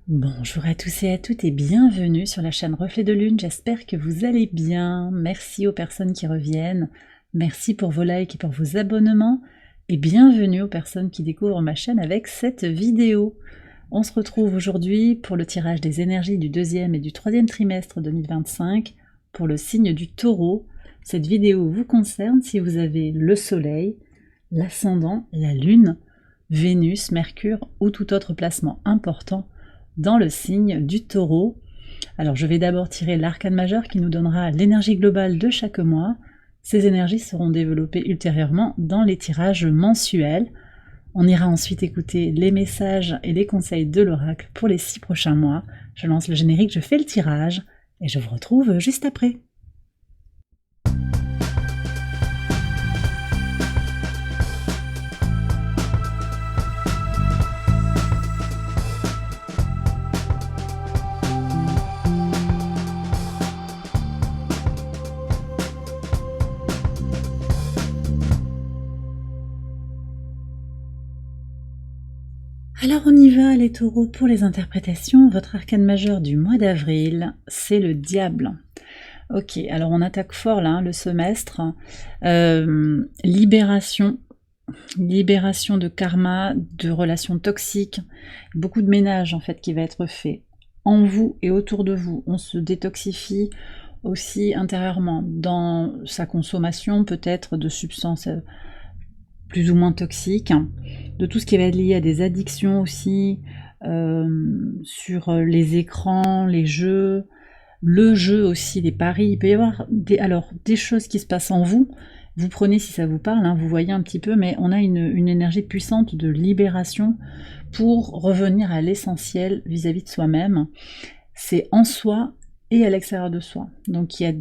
Bonjour à tous et à toutes et bienvenue sur la chaîne Reflet de Lune, j'espère que vous allez bien. Merci aux personnes qui reviennent, merci pour vos likes et pour vos abonnements et bienvenue aux personnes qui découvrent ma chaîne avec cette vidéo. On se retrouve aujourd'hui pour le tirage des énergies du deuxième et du troisième trimestre 2025 pour le signe du Taureau. Cette vidéo vous concerne si vous avez le soleil, l'ascendant, la lune, Vénus, Mercure ou tout autre placement important dans le signe du Taureau. Alors je vais d'abord tirer l'arcane majeur qui nous donnera l'énergie globale de chaque mois. Ces énergies seront développées ultérieurement dans les tirages mensuels. On ira ensuite écouter les messages et les conseils de l'oracle pour les 6 prochains mois. Je lance le générique, je fais le tirage et je vous retrouve juste après. Alors on y va les taureaux pour les interprétations. Votre arcane majeur du mois d'avril, c'est le diable. Ok, alors on attaque fort là, le semestre. Libération de karma, de relations toxiques, beaucoup de ménage en fait qui va être fait en vous et autour de vous. On se détoxifie aussi intérieurement dans sa consommation peut-être de substances plus ou moins toxiques, de tout ce qui va être lié à des addictions aussi, sur les écrans, les jeux, le jeu aussi, les paris. Il peut y avoir des choses qui se passent en vous. Vous prenez si ça vous parle, hein, vous voyez un petit peu, mais on a une énergie puissante de libération pour revenir à l'essentiel vis-à-vis de soi-même. C'est en soi et à l'extérieur de soi. Donc il y a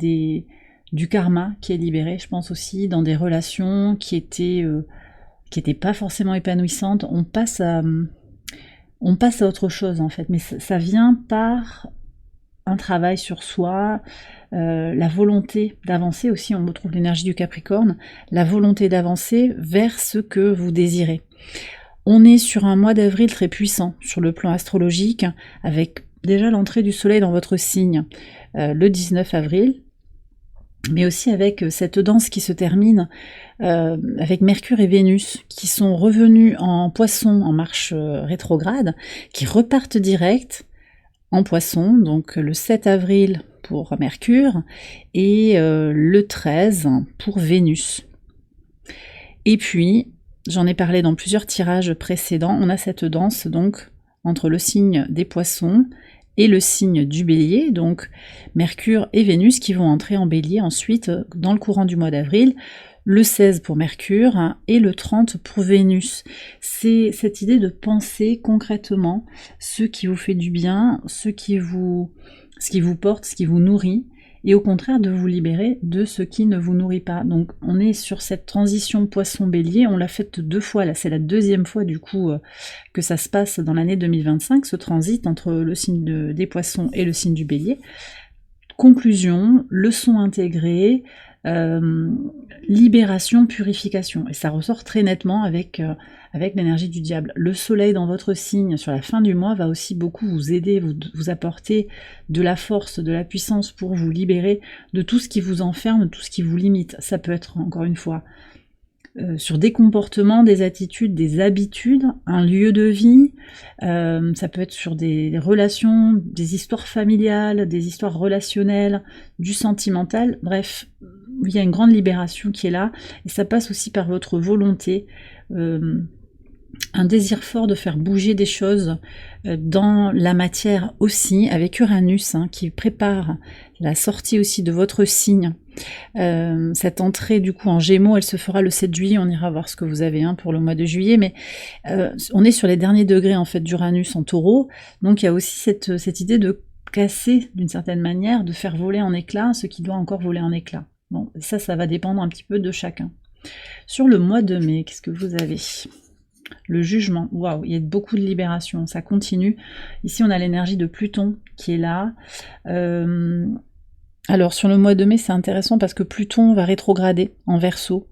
du karma qui est libéré, je pense aussi, dans des relations qui étaient pas forcément épanouissantes. On passe à autre chose en fait, mais ça vient par un travail sur soi, la volonté d'avancer aussi, on retrouve l'énergie du Capricorne, la volonté d'avancer vers ce que vous désirez. On est sur un mois d'avril très puissant sur le plan astrologique, avec déjà l'entrée du soleil dans votre signe le 19 avril, mais aussi avec cette danse qui se termine avec Mercure et Vénus qui sont revenus en Poisson en marche rétrograde, qui repartent direct en Poisson, donc le 7 avril pour Mercure et le 13 pour Vénus. Et puis, j'en ai parlé dans plusieurs tirages précédents, on a cette danse donc entre le signe des Poissons et le signe du Bélier, donc Mercure et Vénus qui vont entrer en Bélier ensuite dans le courant du mois d'avril, le 16 pour Mercure et le 30 pour Vénus. C'est cette idée de penser concrètement ce qui vous fait du bien, ce qui vous porte, ce qui vous nourrit, et au contraire de vous libérer de ce qui ne vous nourrit pas. Donc on est sur cette transition Poisson-Bélier, on l'a faite 2 fois, là c'est la 2e fois du coup que ça se passe dans l'année 2025, ce transit entre le signe des Poissons et le signe du Bélier. Conclusion, leçon intégrée, libération, purification. Et ça ressort très nettement avec l'énergie du diable. Le soleil dans votre signe sur la fin du mois va aussi beaucoup vous aider, vous apporter de la force, de la puissance pour vous libérer de tout ce qui vous enferme, de tout ce qui vous limite. Ça peut être, encore une fois, sur des comportements, des attitudes, des habitudes, un lieu de vie, ça peut être sur des relations, des histoires familiales, des histoires relationnelles, du sentimental, bref, il y a une grande libération qui est là, et ça passe aussi par votre volonté, un désir fort de faire bouger des choses dans la matière aussi, avec Uranus qui prépare la sortie aussi de votre signe. Cette entrée du coup en Gémeaux, elle se fera le 7 juillet, on ira voir ce que vous avez pour le mois de juillet, mais on est sur les derniers degrés en fait d'Uranus en Taureau, donc il y a aussi cette idée de casser d'une certaine manière, de faire voler en éclats ce qui doit encore voler en éclats. Bon, ça va dépendre un petit peu de chacun. Sur le mois de mai, qu'est-ce que vous avez ? Le jugement, waouh, il y a beaucoup de libération, ça continue. Ici, on a l'énergie de Pluton qui est là. Alors, sur le mois de mai, c'est intéressant parce que Pluton va rétrograder en Verseau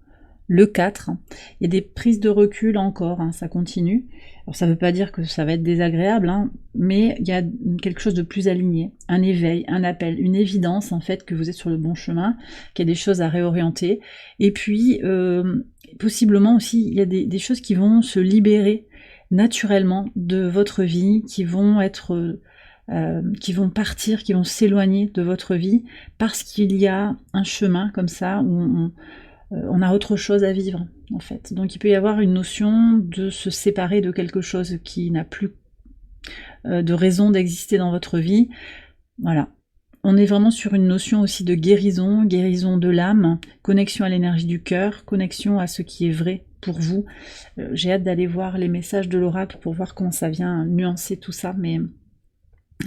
le 4. Il y a des prises de recul encore, hein, ça continue. Alors ça ne veut pas dire que ça va être désagréable, hein, mais il y a quelque chose de plus aligné, un éveil, un appel, une évidence en fait que vous êtes sur le bon chemin, qu'il y a des choses à réorienter. Et puis possiblement aussi il y a des choses qui vont se libérer naturellement de votre vie, qui vont être qui vont partir, qui vont s'éloigner de votre vie, parce qu'il y a un chemin comme ça où on a autre chose à vivre, en fait. Donc il peut y avoir une notion de se séparer de quelque chose qui n'a plus de raison d'exister dans votre vie. Voilà. On est vraiment sur une notion aussi de guérison, guérison de l'âme, connexion à l'énergie du cœur, connexion à ce qui est vrai pour vous. J'ai hâte d'aller voir les messages de l'oracle pour voir comment ça vient nuancer tout ça, mais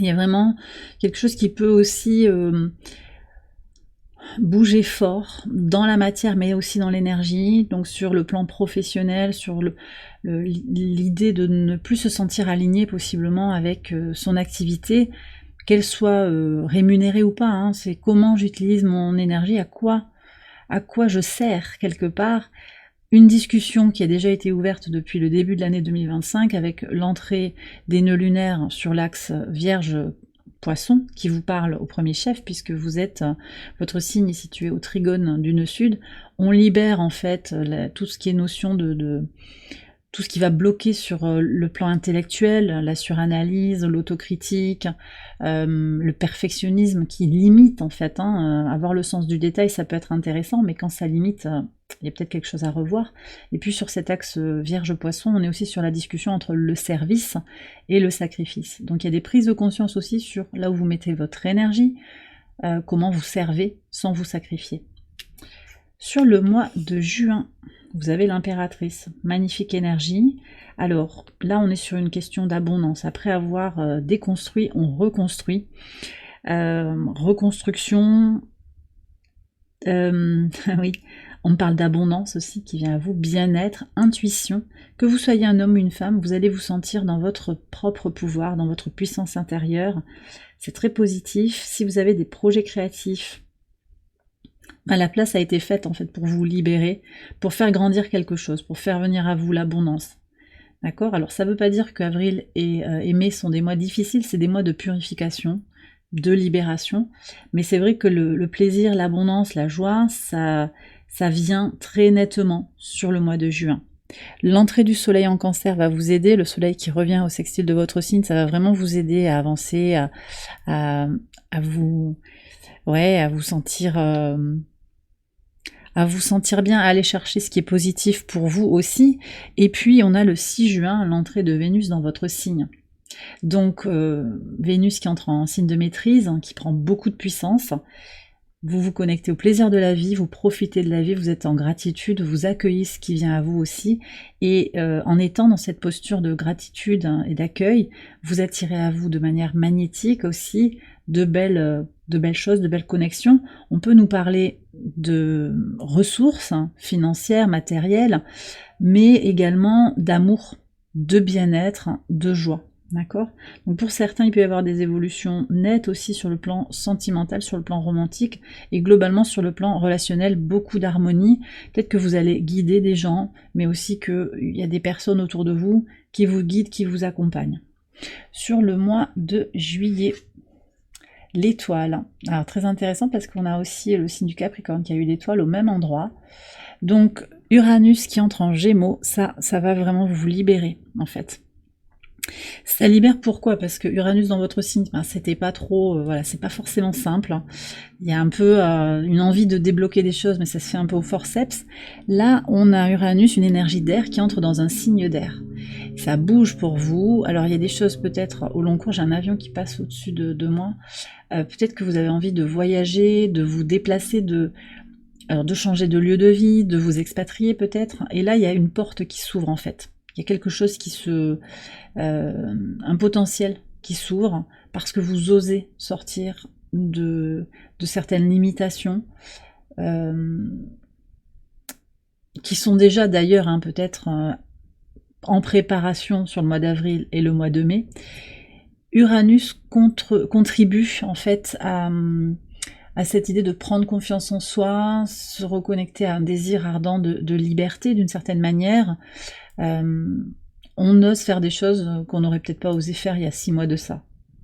il y a vraiment quelque chose qui peut aussi bouger fort dans la matière mais aussi dans l'énergie, donc sur le plan professionnel, sur l'idée de ne plus se sentir aligné possiblement avec son activité, qu'elle soit rémunérée ou pas, hein. C'est comment j'utilise mon énergie, à quoi je sers quelque part. Une discussion qui a déjà été ouverte depuis le début de l'année 2025 avec l'entrée des nœuds lunaires sur l'axe Vierge-Poisson qui vous parle au premier chef, puisque vous êtes, votre signe est situé au trigone du nœud sud. On libère en fait tout ce qui est notion de tout ce qui va bloquer sur le plan intellectuel, la suranalyse, l'autocritique, le perfectionnisme qui limite en fait. Avoir le sens du détail, ça peut être intéressant, mais quand ça limite, il y a peut-être quelque chose à revoir. Et puis sur cet axe Vierge-Poisson, on est aussi sur la discussion entre le service et le sacrifice. Donc il y a des prises de conscience aussi sur là où vous mettez votre énergie, comment vous servez sans vous sacrifier. Sur le mois de juin, vous avez l'impératrice, magnifique énergie. Alors là, on est sur une question d'abondance. Après avoir déconstruit, on reconstruit. Reconstruction, oui, on parle d'abondance aussi qui vient à vous, bien-être, intuition. Que vous soyez un homme ou une femme, vous allez vous sentir dans votre propre pouvoir, dans votre puissance intérieure. C'est très positif. Si vous avez des projets créatifs, la place a été faite en fait pour vous libérer, pour faire grandir quelque chose, pour faire venir à vous l'abondance. D'accord? Alors ça ne veut pas dire qu'avril et mai sont des mois difficiles, c'est des mois de purification, de libération, mais c'est vrai que le plaisir, l'abondance, la joie, ça vient très nettement sur le mois de juin. L'entrée du soleil en cancer va vous aider, le soleil qui revient au sextile de votre signe, ça va vraiment vous aider à avancer, à vous sentir... à vous sentir bien, à aller chercher ce qui est positif pour vous aussi. Et puis on a le 6 juin, l'entrée de Vénus dans votre signe. Donc Vénus qui entre en signe de maîtrise, qui prend beaucoup de puissance. Vous vous connectez au plaisir de la vie, vous profitez de la vie, vous êtes en gratitude, vous accueillez ce qui vient à vous aussi. Et en étant dans cette posture de gratitude et d'accueil, vous attirez à vous de manière magnétique aussi de belles choses, de belles connexions. On peut nous parler de ressources financières, matérielles, mais également d'amour, de bien-être, de joie. D'accord? Donc pour certains, il peut y avoir des évolutions nettes aussi sur le plan sentimental, sur le plan romantique, et globalement sur le plan relationnel, beaucoup d'harmonie. Peut-être que vous allez guider des gens, mais aussi qu'il y a des personnes autour de vous qui vous guident, qui vous accompagnent. Sur le mois de juillet, l'étoile. Alors très intéressant parce qu'on a aussi le signe du Capricorne qui a eu l'étoile au même endroit. Donc Uranus qui entre en Gémeaux, ça va vraiment vous libérer en fait. Ça libère pourquoi? Parce que Uranus dans votre signe, c'était pas trop, voilà, c'est pas forcément simple. Il y a un peu une envie de débloquer des choses, mais ça se fait un peu au forceps. Là, on a Uranus, une énergie d'air qui entre dans un signe d'air. Ça bouge pour vous. Alors il y a des choses peut-être au long cours, j'ai un avion qui passe au-dessus de moi. Peut-être que vous avez envie de voyager, de vous déplacer, de changer de lieu de vie, de vous expatrier peut-être. Et là, il y a une porte qui s'ouvre en fait. Il y a quelque chose un potentiel qui s'ouvre parce que vous osez sortir de certaines limitations qui sont déjà d'ailleurs peut-être en préparation sur le mois d'avril et le mois de mai. Uranus contribue en fait à à cette idée de prendre confiance en soi, se reconnecter à un désir ardent de liberté d'une certaine manière. On ose faire des choses qu'on n'aurait peut-être pas osé faire il y a 6 mois de ça.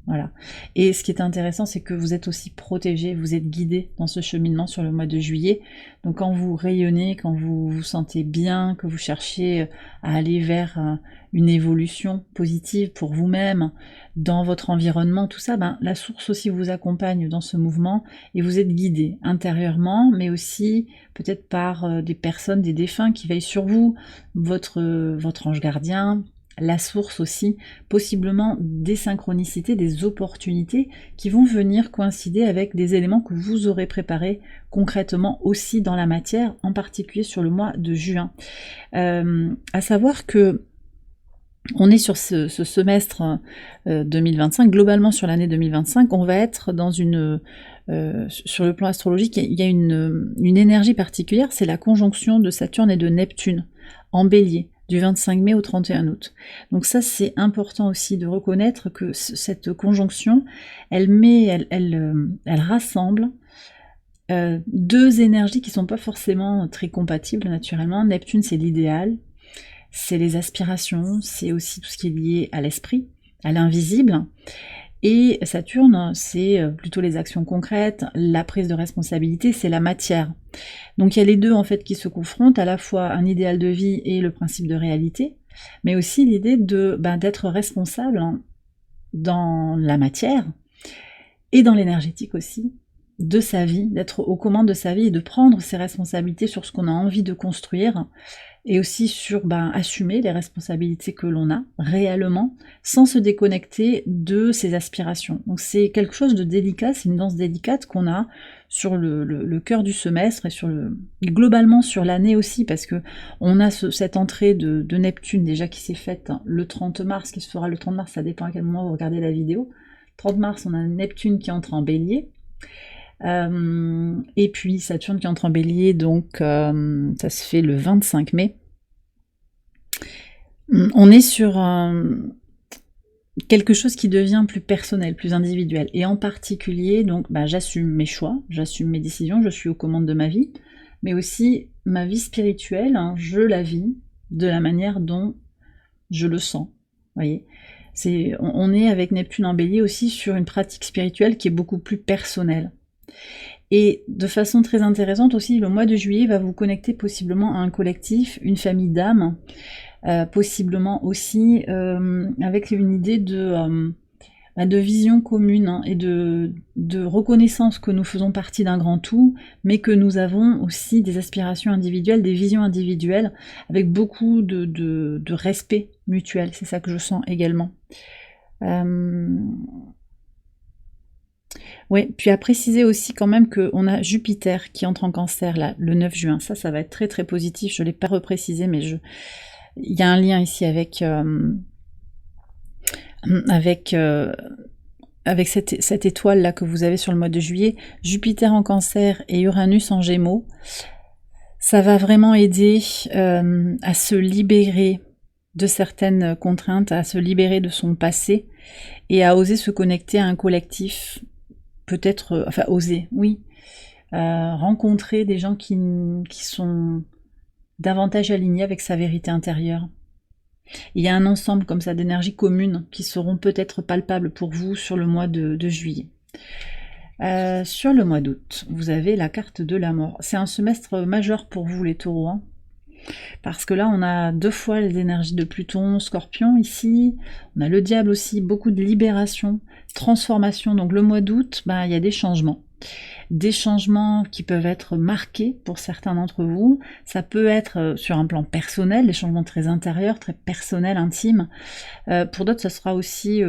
Voilà. Et ce qui est intéressant, c'est que vous êtes aussi protégé, vous êtes guidé dans ce cheminement sur le mois de juillet. Donc quand vous rayonnez, quand vous vous sentez bien, que vous cherchez à aller vers une évolution positive pour vous-même, dans votre environnement, tout ça, la source aussi vous accompagne dans ce mouvement et vous êtes guidé intérieurement, mais aussi peut-être par des personnes, des défunts qui veillent sur vous, votre ange gardien, la source aussi, possiblement des synchronicités, des opportunités qui vont venir coïncider avec des éléments que vous aurez préparés concrètement aussi dans la matière, en particulier sur le mois de juin. À savoir que on est sur ce semestre 2025, globalement sur l'année 2025, on va être dans une... sur le plan astrologique, il y a une énergie particulière, c'est la conjonction de Saturne et de Neptune en Bélier, du 25 mai au 31 août. Donc ça, c'est important aussi de reconnaître que cette conjonction, elle rassemble deux énergies qui ne sont pas forcément très compatibles naturellement. Neptune, c'est l'idéal, c'est les aspirations, c'est aussi tout ce qui est lié à l'esprit, à l'invisible. Et Saturne, c'est plutôt les actions concrètes, la prise de responsabilité, c'est la matière. Donc il y a les deux en fait qui se confrontent, à la fois un idéal de vie et le principe de réalité, mais aussi l'idée d'être responsable dans la matière et dans l'énergétique aussi, de sa vie, d'être aux commandes de sa vie et de prendre ses responsabilités sur ce qu'on a envie de construire, et aussi sur assumer les responsabilités que l'on a réellement, sans se déconnecter de ses aspirations. Donc c'est quelque chose de délicat, c'est une danse délicate qu'on a sur le cœur du semestre et globalement sur l'année aussi, parce que on a cette entrée de Neptune déjà qui s'est faite le 30 mars, qui se fera le 30 mars, ça dépend à quel moment vous regardez la vidéo. 30 mars, on a Neptune qui entre en Bélier, et puis Saturne qui entre en Bélier, donc ça se fait le 25 mai. On est sur quelque chose qui devient plus personnel, plus individuel, et en particulier, donc j'assume mes choix, j'assume mes décisions, je suis aux commandes de ma vie, mais aussi ma vie spirituelle, je la vis de la manière dont je le sens, voyez. On est avec Neptune en Bélier aussi sur une pratique spirituelle qui est beaucoup plus personnelle. Et de façon très intéressante aussi, le mois de juillet va vous connecter possiblement à un collectif, une famille d'âmes, possiblement aussi avec une idée de vision commune et de reconnaissance que nous faisons partie d'un grand tout, mais que nous avons aussi des aspirations individuelles, des visions individuelles, avec beaucoup de respect mutuel. C'est ça que je sens également. Oui, puis à préciser aussi quand même qu'on a Jupiter qui entre en Cancer là, le 9 juin. Ça va être très très positif. Je ne l'ai pas reprécisé, mais il y a un lien ici avec cette étoile là que vous avez sur le mois de juillet. Jupiter en Cancer et Uranus en Gémeaux. Ça va vraiment aider à se libérer de certaines contraintes, à se libérer de son passé et à oser se connecter à un collectif. Peut-être, oser, oui, rencontrer des gens qui sont davantage alignés avec sa vérité intérieure. Il y a un ensemble comme ça d'énergies communes qui seront peut-être palpables pour vous sur le mois de juillet. Sur le mois d'août, vous avez la carte de la mort. C'est un semestre majeur pour vous les taureaux, parce que là on a 2 fois les énergies de Pluton, Scorpion ici, on a le diable aussi, beaucoup de libération, transformation. Donc le mois d'août, il y a des changements qui peuvent être marqués pour certains d'entre vous. Ça peut être sur un plan personnel, des changements très intérieurs, très personnels, intimes. Pour d'autres, ça sera aussi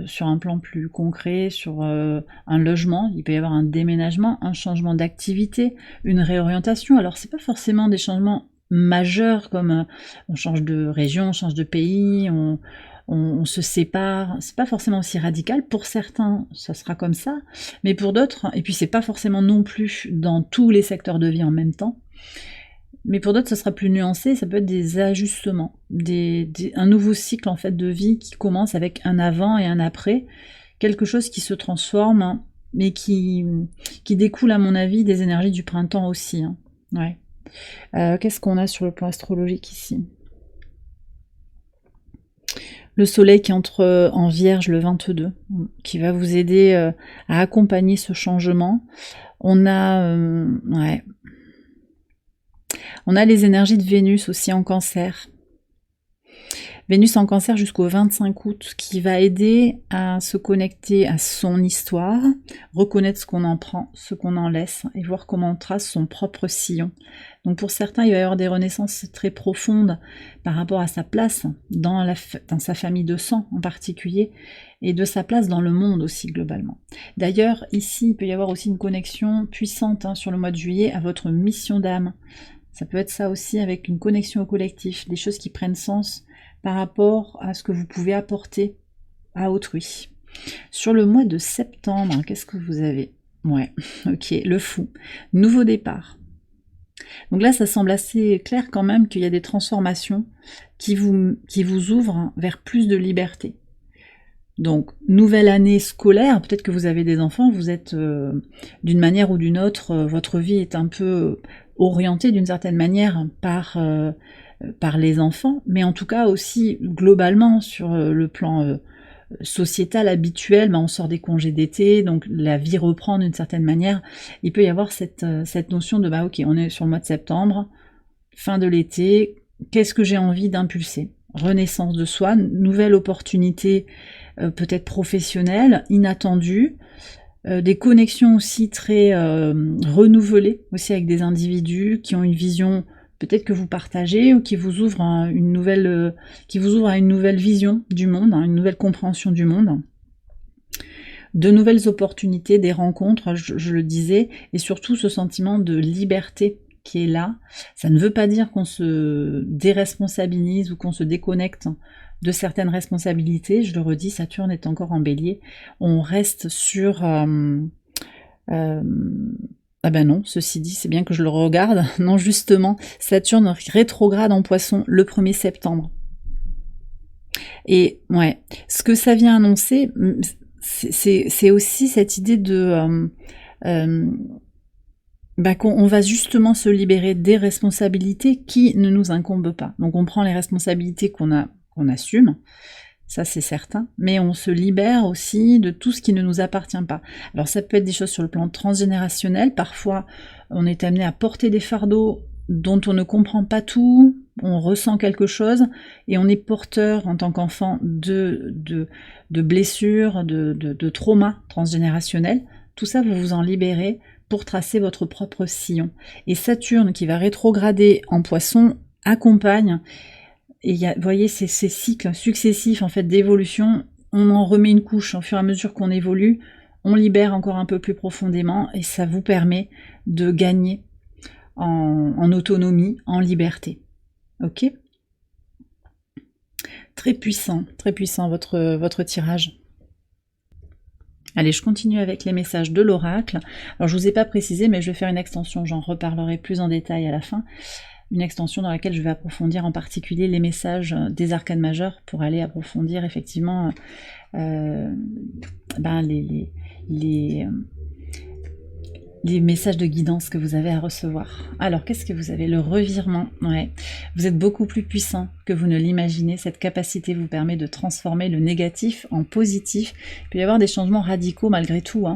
sur un plan plus concret, sur un logement. Il peut y avoir un déménagement, un changement d'activité, une réorientation. Alors c'est pas forcément des changements majeurs comme on change de région, on change de pays, on se sépare, c'est pas forcément aussi radical. Pour certains, ça sera comme ça, mais pour d'autres, et puis c'est pas forcément non plus dans tous les secteurs de vie en même temps, mais pour d'autres, ça sera plus nuancé, ça peut être des ajustements, un nouveau cycle en fait de vie qui commence avec un avant et un après, quelque chose qui se transforme mais qui découle à mon avis des énergies du printemps aussi. Hein. Ouais. Qu'est-ce qu'on a sur le plan astrologique ici? Le soleil qui entre en Vierge le 22, qui va vous aider à accompagner ce changement. On a, ouais. On a les énergies de Vénus aussi en Cancer. Vénus en Cancer jusqu'au 25 août, qui va aider à se connecter à son histoire, reconnaître ce qu'on en prend, ce qu'on en laisse, et voir comment on trace son propre sillon. Donc pour certains, il va y avoir des renaissances très profondes par rapport à sa place dans sa famille de sang en particulier, et de sa place dans le monde aussi globalement. D'ailleurs, ici, il peut y avoir aussi une connexion puissante sur le mois de juillet à votre mission d'âme. Ça peut être ça aussi avec une connexion au collectif, des choses qui prennent sens par rapport à ce que vous pouvez apporter à autrui. Sur le mois de septembre, qu'est-ce que vous avez? Ouais, ok, le fou. Nouveau départ. Donc là, ça semble assez clair quand même qu'il y a des transformations qui vous ouvrent vers plus de liberté. Donc, nouvelle année scolaire, peut-être que vous avez des enfants, vous êtes d'une manière ou d'une autre, votre vie est un peu orientée d'une certaine manière par les enfants, mais en tout cas aussi globalement sur le plan sociétal habituel, on sort des congés d'été, donc la vie reprend d'une certaine manière. Il peut y avoir cette notion de ok, on est sur le mois de septembre, fin de l'été, qu'est-ce que j'ai envie d'impulser? Renaissance de soi, nouvelle opportunité peut-être professionnelle, inattendue, des connexions aussi très renouvelées, aussi avec des individus qui ont une vision peut-être que vous partagez ou qui vous ouvrent à une nouvelle vision du monde, une nouvelle compréhension du monde. De nouvelles opportunités, des rencontres, je le disais, et surtout ce sentiment de liberté qui est là. Ça ne veut pas dire qu'on se déresponsabilise ou qu'on se déconnecte de certaines responsabilités. Je le redis, Saturne est encore en Bélier. On reste sur... Ah ben non, ceci dit, c'est bien que je le regarde. Non, justement, Saturne rétrograde en Poisson le 1er septembre. Et ouais, ce que ça vient annoncer, c'est aussi cette idée de... qu'on va justement se libérer des responsabilités qui ne nous incombent pas. Donc on prend les responsabilités qu'on assume, ça c'est certain, mais on se libère aussi de tout ce qui ne nous appartient pas. Alors ça peut être des choses sur le plan transgénérationnel, parfois on est amené à porter des fardeaux dont on ne comprend pas tout, on ressent quelque chose, et on est porteur en tant qu'enfant de blessures, de traumas transgénérationnels. Tout ça, vous vous en libérez pour tracer votre propre sillon. Et Saturne, qui va rétrograder en Poisson, accompagne. Et il y a, vous voyez, ces cycles successifs en fait d'évolution, on en remet une couche au fur et à mesure qu'on évolue, on libère encore un peu plus profondément, et ça vous permet de gagner en autonomie, en liberté. Ok ? Très puissant votre tirage. Allez, je continue avec les messages de l'oracle. Alors, je ne vous ai pas précisé, mais je vais faire une extension, j'en reparlerai plus en détail à la fin. Une extension dans laquelle je vais approfondir en particulier les messages des arcanes majeurs pour aller approfondir effectivement les messages de guidance que vous avez à recevoir. Alors, qu'est-ce que vous avez? Le revirement. Ouais. Vous êtes beaucoup plus puissant que vous ne l'imaginez. Cette capacité vous permet de transformer le négatif en positif. Il peut y avoir des changements radicaux malgré tout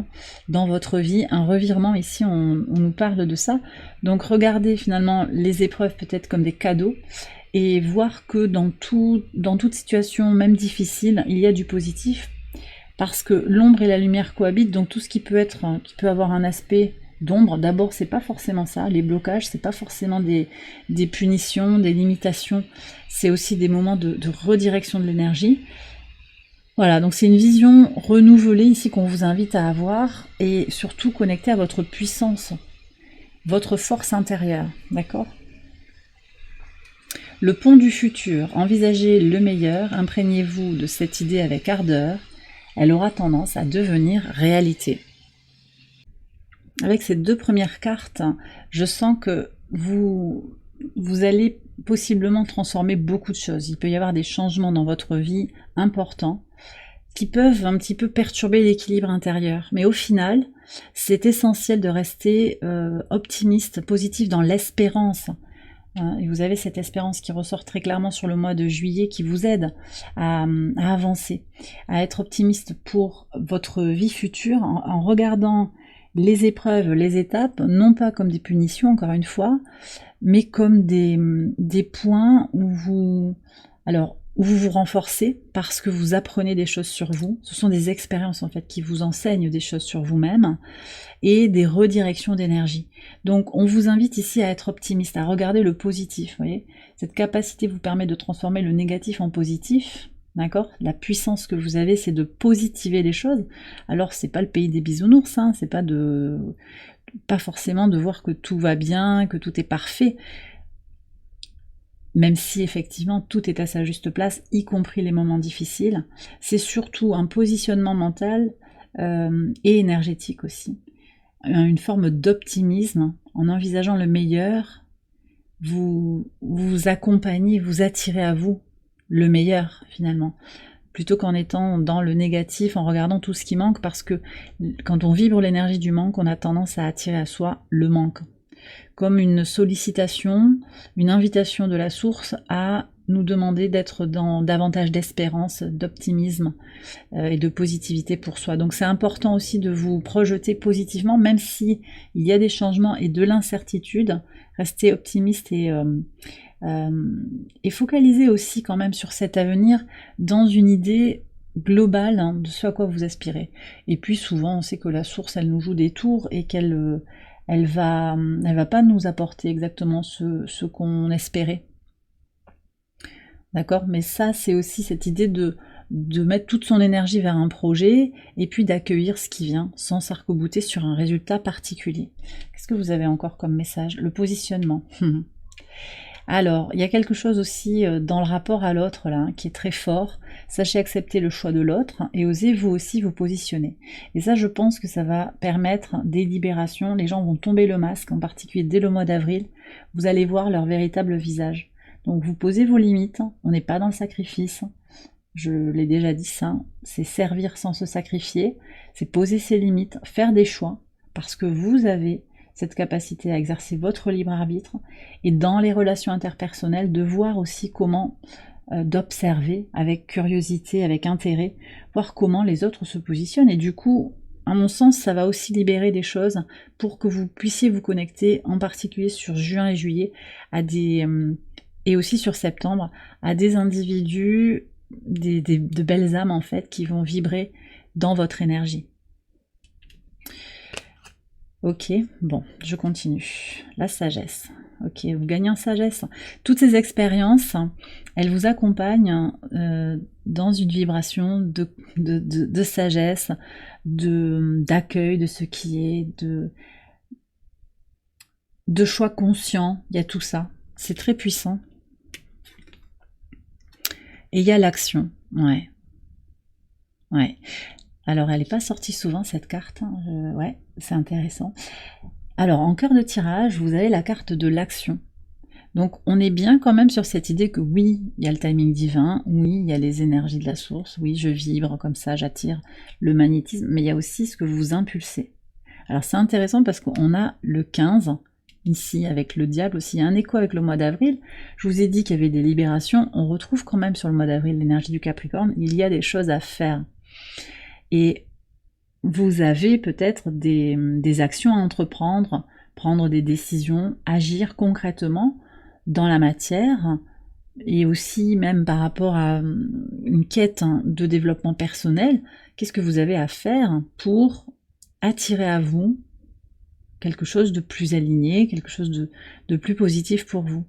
dans votre vie. Un revirement, ici, on nous parle de ça. Donc, regardez finalement les épreuves peut-être comme des cadeaux et voir que dans toute situation, même difficile, il y a du positif. Parce que l'ombre et la lumière cohabitent, donc tout ce qui peut avoir un aspect d'ombre, d'abord c'est pas forcément ça, les blocages, c'est pas forcément des punitions, des limitations, c'est aussi des moments de redirection de l'énergie. Voilà, donc c'est une vision renouvelée ici qu'on vous invite à avoir, et surtout connectée à votre puissance, votre force intérieure, d'accord ? Le pont du futur, envisagez le meilleur, imprégnez-vous de cette idée avec ardeur, elle aura tendance à devenir réalité. Avec ces deux premières cartes, je sens que vous allez possiblement transformer beaucoup de choses. Il peut y avoir des changements dans votre vie importants. qui peuvent un petit peu perturber l'équilibre intérieur. Mais au final, c'est essentiel de rester optimiste, positif dans l'espérance. Et vous avez cette espérance qui ressort très clairement sur le mois de juillet qui vous aide à avancer, à être optimiste pour votre vie future en regardant les épreuves, les étapes, non pas comme des punitions, encore une fois, mais comme des points où vous vous renforcez parce que vous apprenez des choses sur vous. Ce sont des expériences en fait qui vous enseignent des choses sur vous-même et des redirections d'énergie. Donc on vous invite ici à être optimiste, à regarder le positif. Vous voyez, cette capacité vous permet de transformer le négatif en positif. D'accord? La puissance que vous avez, c'est de positiver les choses. Alors c'est pas le pays des bisounours, hein, c'est pas forcément de voir que tout va bien, que tout est parfait. Même si effectivement tout est à sa juste place, y compris les moments difficiles, c'est surtout un positionnement mental et énergétique aussi. Une forme d'optimisme en envisageant le meilleur, vous accompagnez, vous attirez à vous le meilleur finalement, plutôt qu'en étant dans le négatif, en regardant tout ce qui manque, parce que quand on vibre l'énergie du manque, on a tendance à attirer à soi le manque. Comme une sollicitation, une invitation de la source à nous demander d'être dans davantage d'espérance, d'optimisme et de positivité pour soi. Donc c'est important aussi de vous projeter positivement, même si il y a des changements et de l'incertitude. Restez optimiste et focalisez aussi quand même sur cet avenir dans une idée globale de ce à quoi vous aspirez. Et puis souvent on sait que la source elle nous joue des tours et qu'elle elle va pas nous apporter exactement ce qu'on espérait. D'accord? Mais ça, c'est aussi cette idée de mettre toute son énergie vers un projet et puis d'accueillir ce qui vient sans s'arc-bouter sur un résultat particulier. Qu'est-ce que vous avez encore comme message? Le positionnement. Alors, il y a quelque chose aussi dans le rapport à l'autre là, qui est très fort. Sachez accepter le choix de l'autre et osez vous aussi vous positionner. Et ça, je pense que ça va permettre des libérations. Les gens vont tomber le masque, en particulier dès le mois d'avril. Vous allez voir leur véritable visage. Donc vous posez vos limites. On n'est pas dans le sacrifice. Je l'ai déjà dit ça. C'est servir sans se sacrifier. C'est poser ses limites, faire des choix. Parce que vous avez cette capacité à exercer votre libre arbitre, et dans les relations interpersonnelles, de voir aussi comment, d'observer avec curiosité, avec intérêt, voir comment les autres se positionnent, et du coup, à mon sens, ça va aussi libérer des choses pour que vous puissiez vous connecter, en particulier sur juin et juillet, et aussi sur septembre, à des individus, de belles âmes en fait, qui vont vibrer dans votre énergie. Ok, bon, je continue. La sagesse. Ok, vous gagnez en sagesse. Toutes ces expériences, elles vous accompagnent dans une vibration de sagesse, d'accueil de ce qui est, de choix conscients. Il y a tout ça. C'est très puissant. Et il y a l'action. Ouais. Ouais. Alors, elle n'est pas sortie souvent, cette carte. Ouais, c'est intéressant. Alors, en cœur de tirage, vous avez la carte de l'action. Donc, on est bien quand même sur cette idée que oui, il y a le timing divin, oui, il y a les énergies de la source, oui, je vibre comme ça, j'attire le magnétisme, mais il y a aussi ce que vous impulsez. Alors, c'est intéressant parce qu'on a le 15, ici, avec le diable aussi, il y a un écho avec le mois d'avril. Je vous ai dit qu'il y avait des libérations, on retrouve quand même sur le mois d'avril l'énergie du Capricorne, il y a des choses à faire. Et vous avez peut-être des actions à entreprendre, prendre des décisions, agir concrètement dans la matière, et aussi même par rapport à une quête de développement personnel. Qu'est-ce que vous avez à faire pour attirer à vous quelque chose de plus aligné, quelque chose de plus positif pour vous?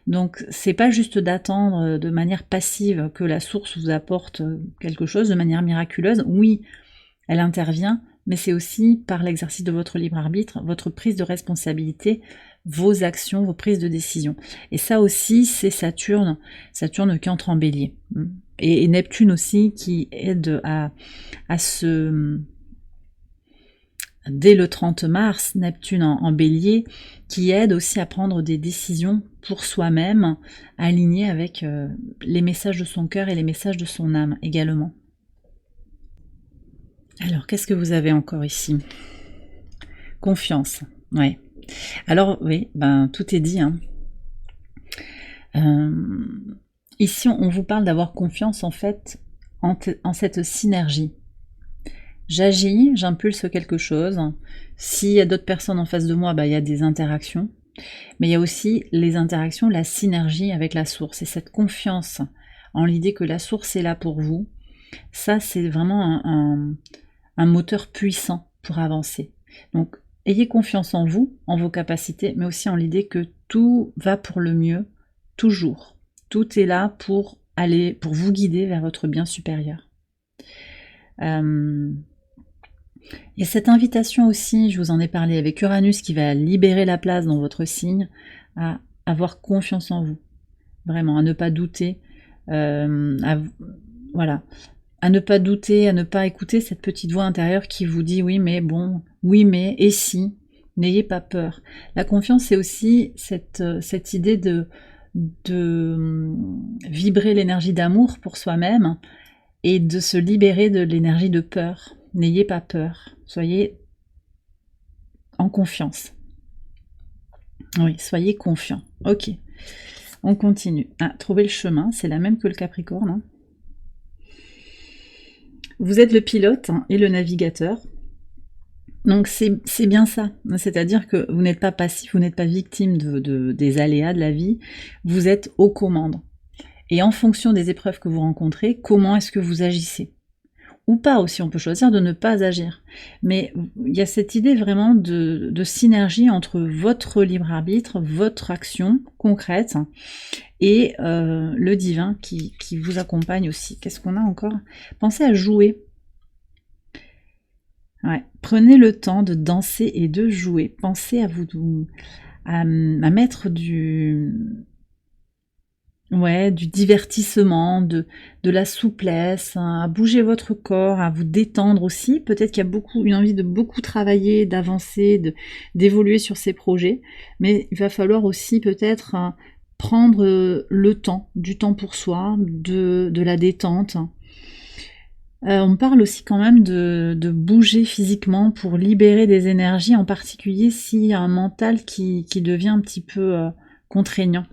Donc c'est pas juste d'attendre de manière passive que la source vous apporte quelque chose de manière miraculeuse. Oui, elle intervient, mais c'est aussi par l'exercice de votre libre arbitre, votre prise de responsabilité, vos actions, vos prises de décision. Et ça aussi, c'est Saturne qui entre en bélier. Et Neptune aussi qui aide à se... Dès le 30 mars, Neptune en bélier, qui aide aussi à prendre des décisions pour soi-même, alignées avec les messages de son cœur et les messages de son âme également. Alors, qu'est-ce que vous avez encore ici? Confiance, ouais. Alors, oui, ben, tout est dit, hein. Ici, on vous parle d'avoir confiance, en fait, en cette synergie. J'agis, j'impulse quelque chose. S'il y a d'autres personnes en face de moi, bah, il y a des interactions. Mais il y a aussi les interactions, la synergie avec la source. Et cette confiance en l'idée que la source est là pour vous, ça, c'est vraiment un moteur puissant pour avancer. Donc, ayez confiance en vous, en vos capacités, mais aussi en l'idée que tout va pour le mieux, toujours. Tout est là pour vous guider vers votre bien supérieur. Il y a cette invitation aussi, je vous en ai parlé avec Uranus, qui va libérer la place dans votre signe, à avoir confiance en vous. Vraiment, à ne pas douter, voilà, à ne pas douter, à ne pas écouter cette petite voix intérieure qui vous dit oui mais bon, oui mais, et si, n'ayez pas peur. La confiance, c'est aussi cette idée de vibrer l'énergie d'amour pour soi-même et de se libérer de l'énergie de peur. N'ayez pas peur, soyez en confiance. Oui, soyez confiant. Ok, on continue. Ah, trouver le chemin, c'est la même que le Capricorne. Hein. Vous êtes le pilote et le navigateur. Donc c'est bien ça, c'est-à-dire que vous n'êtes pas passif, vous n'êtes pas victime des aléas de la vie, vous êtes aux commandes. Et en fonction des épreuves que vous rencontrez, comment est-ce que vous agissez? Ou pas aussi, on peut choisir de ne pas agir. Mais il y a cette idée vraiment de synergie entre votre libre arbitre, votre action concrète et le divin qui vous accompagne aussi. Qu'est-ce qu'on a encore? Pensez à jouer. Ouais. Prenez le temps de danser et de jouer. Pensez à à mettre du divertissement, de la souplesse, hein, à bouger votre corps, à vous détendre aussi. Peut-être qu'il y a une envie de beaucoup travailler, d'avancer, d'évoluer sur ces projets, mais il va falloir aussi peut-être prendre le temps, du temps pour soi, de la détente. On parle aussi quand même de bouger physiquement pour libérer des énergies, en particulier s'il y a un mental qui devient un petit peu contraignant.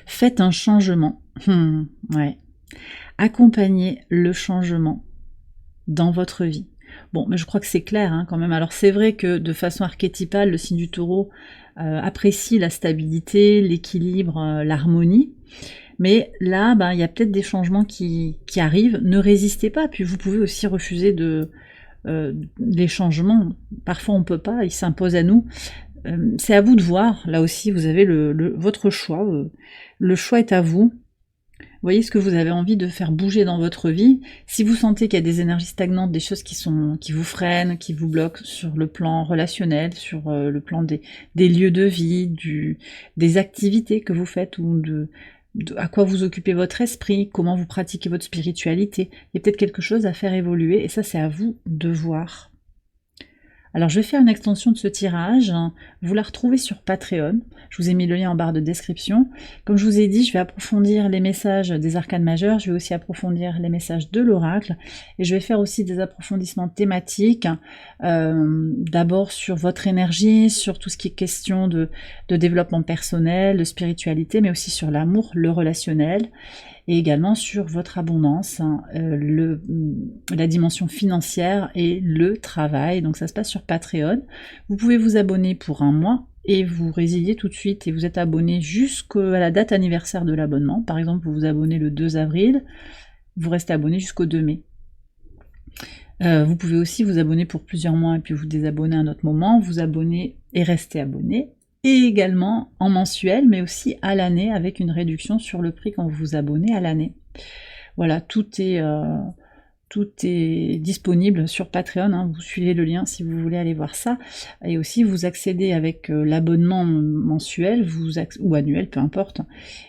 Faites un changement. Ouais. Accompagnez le changement dans votre vie. Bon, mais je crois que c'est clair hein, quand même. Alors c'est vrai que de façon archétypale, le signe du Taureau apprécie la stabilité, l'équilibre, l'harmonie. Mais là, il y a peut-être des changements qui arrivent. Ne résistez pas. Puis vous pouvez aussi refuser les changements. Parfois on peut pas, ils s'imposent à nous. C'est à vous de voir. Là aussi, vous avez votre choix. Le choix est à vous. Voyez ce que vous avez envie de faire bouger dans votre vie. Si vous sentez qu'il y a des énergies stagnantes, des choses qui vous freinent, qui vous bloquent sur le plan relationnel, sur le plan des lieux de vie, des activités que vous faites ou à quoi vous occupez votre esprit, comment vous pratiquez votre spiritualité, il y a peut-être quelque chose à faire évoluer et ça c'est à vous de voir. Alors je vais faire une extension de ce tirage, vous la retrouvez sur Patreon, je vous ai mis le lien en barre de description. Comme je vous ai dit, je vais approfondir les messages des arcanes majeures, je vais aussi approfondir les messages de l'oracle, et je vais faire aussi des approfondissements thématiques, d'abord sur votre énergie, sur tout ce qui est question de développement personnel, de spiritualité, mais aussi sur l'amour, le relationnel, et également sur votre abondance, la dimension financière et le travail. Donc ça se passe sur Patreon. Vous pouvez vous abonner pour 1 mois et vous résiliez tout de suite et vous êtes abonné jusqu'à la date anniversaire de l'abonnement. Par exemple, vous vous abonnez le 2 avril, vous restez abonné jusqu'au 2 mai. Vous pouvez aussi vous abonner pour plusieurs mois et puis vous désabonner à un autre moment, vous abonner et rester abonné. Et également en mensuel, mais aussi à l'année, avec une réduction sur le prix quand vous vous abonnez à l'année. Voilà, tout est disponible sur Patreon, hein, vous suivez le lien si vous voulez aller voir ça. Et aussi, vous accédez avec l'abonnement mensuel ou annuel, peu importe,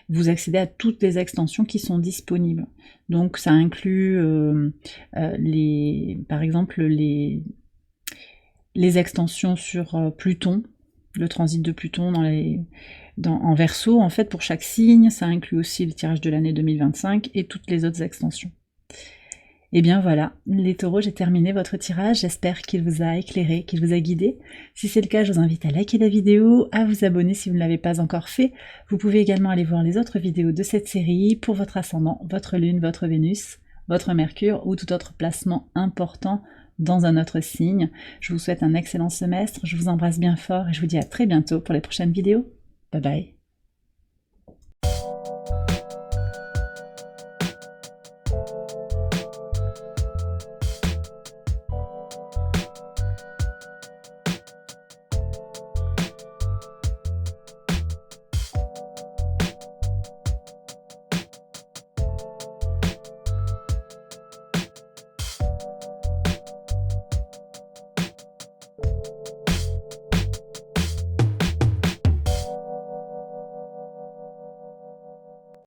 vous accédez à toutes les extensions qui sont disponibles. Donc ça inclut, par exemple, les extensions sur Pluton, le transit de Pluton en Verseau, en fait, pour chaque signe. Ça inclut aussi le tirage de l'année 2025 et toutes les autres extensions. Et bien voilà, les taureaux, j'ai terminé votre tirage, j'espère qu'il vous a éclairé, qu'il vous a guidé. Si c'est le cas, je vous invite à liker la vidéo, à vous abonner si vous ne l'avez pas encore fait. Vous pouvez également aller voir les autres vidéos de cette série pour votre ascendant, votre lune, votre Vénus, votre Mercure ou tout autre placement important dans un autre signe. Je vous souhaite un excellent semestre, je vous embrasse bien fort et je vous dis à très bientôt pour les prochaines vidéos. Bye bye.